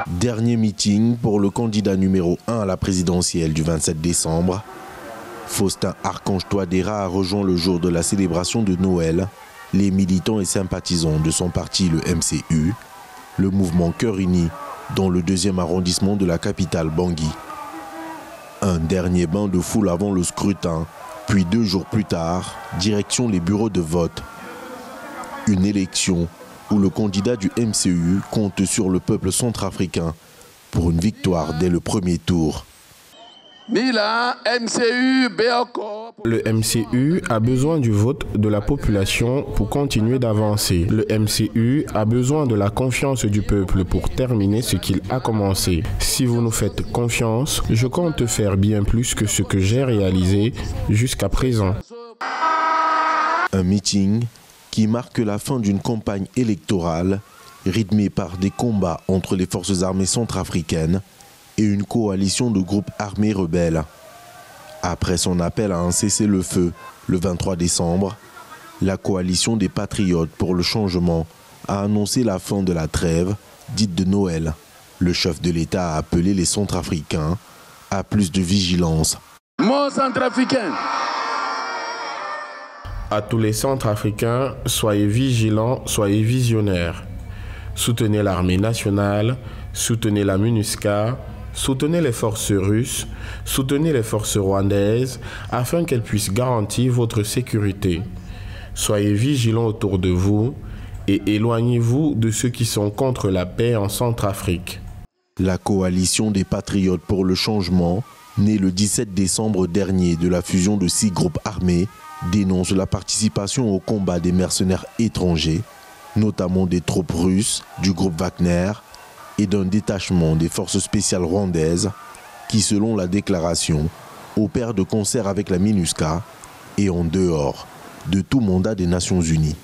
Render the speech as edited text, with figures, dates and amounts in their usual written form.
Dernier meeting pour le candidat numéro 1 à la présidentielle du 27 décembre. Faustin Archange Touadéra a rejoint le jour de la célébration de Noël les militants et sympathisants de son parti, le MCU, le mouvement Cœur Uni, dans le 2e arrondissement de la capitale Bangui. Un dernier bain de foule avant le scrutin, puis 2 jours plus tard, direction les bureaux de vote. Une élection où le candidat du MCU compte sur le peuple centrafricain pour une victoire dès le premier tour. Le MCU a besoin du vote de la population pour continuer d'avancer. Le MCU a besoin de la confiance du peuple pour terminer ce qu'il a commencé. Si vous nous faites confiance, je compte faire bien plus que ce que j'ai réalisé jusqu'à présent. Un meeting qui marque la fin d'une campagne électorale rythmée par des combats entre les forces armées centrafricaines et une coalition de groupes armés rebelles. Après son appel à un cessez-le-feu le 23 décembre, la coalition des Patriotes pour le changement a annoncé la fin de la trêve dite de Noël. Le chef de l'État a appelé les Centrafricains à plus de vigilance. Mon Centrafricain. À tous les Centrafricains, soyez vigilants, soyez visionnaires. Soutenez l'armée nationale, soutenez la MINUSCA, soutenez les forces russes, soutenez les forces rwandaises afin qu'elles puissent garantir votre sécurité. Soyez vigilants autour de vous et éloignez-vous de ceux qui sont contre la paix en Centrafrique. La coalition des Patriotes pour le changement, née le 17 décembre dernier de la fusion de 6 groupes armés, dénonce la participation au combat des mercenaires étrangers, notamment des troupes russes, du groupe Wagner et d'un détachement des forces spéciales rwandaises qui, selon la déclaration, opèrent de concert avec la MINUSCA et en dehors de tout mandat des Nations Unies.